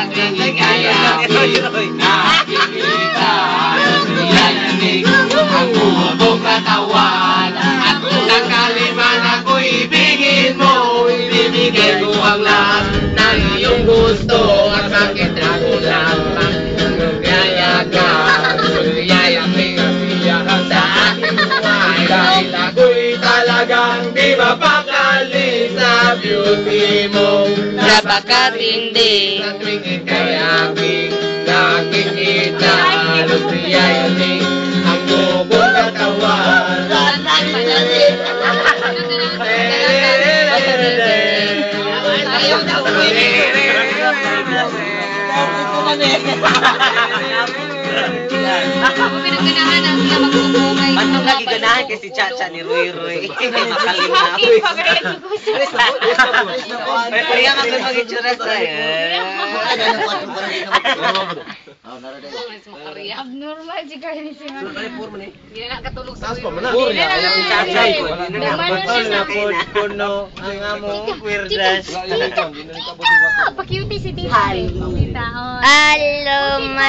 aking ikayakin. Nakikita, yayanig ang buong katawan. At kung sakali man ako ibigin mo, ibibigay ko ang lahat ng iyong gusto. At bakit ako lamang nagyaya ka? Yayanig ang siyahan sa aking buhay. Dahil ako'y talagang di mapakali sa beauty mo. Napakatindi. Sa tuwing ika'y aking nakikita, yayanig ang buong katawan. Pinaganahan ang sila magpupukay. Ba't nang nagiganahan kay si Chacha ni Roy Roy? Makalim na ako. May pariya ka kung mag-itsura sa'yo. Abnormal si Carly si Mami. Hindi na nakatulog sa ulo. Hindi na si Chacha. Naman na Puno ang among kwirdas. pa-cutie si Tita. Tita, oh. Alumayang.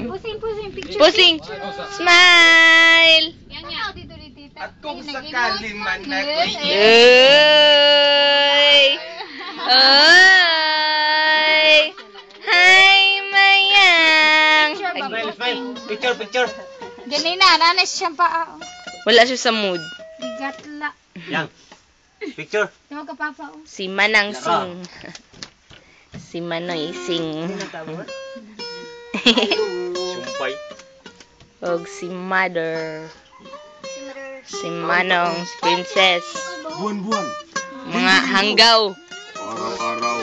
Pusing, picture. Pusing. Smile. Yan nga, dito ni Tita. At kung sakali man ako'y Uy. Uy. Hi, Mayang. Picture. Ganun na, nanas siyang paa. Wala siya sa mood. Bigatla. Yang. Picture. Yung ka papa, oh. Si Manang Sing. Si Manoy Sing. Sumpay. Og si Mother. Si Manong, si Princess. Buwan-buwan. Mga hanggaw. Araw-araw.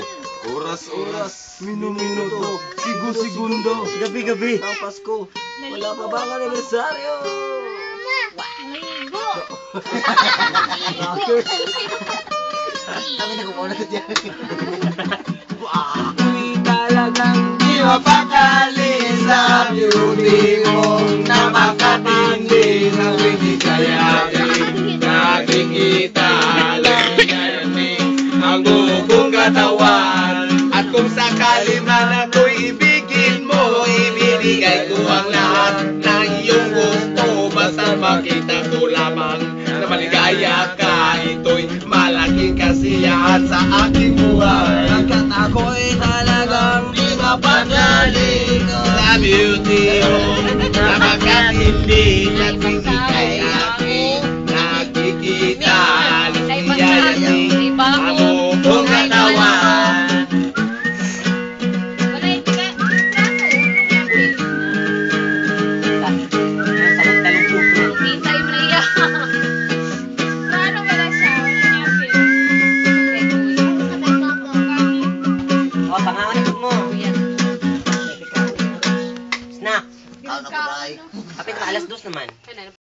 Oras-oras. Minu-minuto. Sigo-segundo. Gabi-gabi. Ang Pasko. Wala pa ba ang anibersaryo? Maligo. Kami nagkukuha na dyan. ako'y talagang di mapakali sa beauty mo. Na makatindi ng pinikayakin. Nakikita lang yayanig ang buong katawan. At kung sakali man ako'y ibigin mo, ibibigay ko ang lahat ng iyong gusto. Basta makita ko lamang na maligaya ka. Ito'y malaking kasiyahan sa aking buhay. Hanggat ako'y talagang di mapakali sa beauty mo. Napakatindi at hindi kaya aking nakikita. Yayanig ang buong katawan. O, pangangalit mo. Snack. Ano ko tayo? Kapit ka, alas 2 naman. Ano,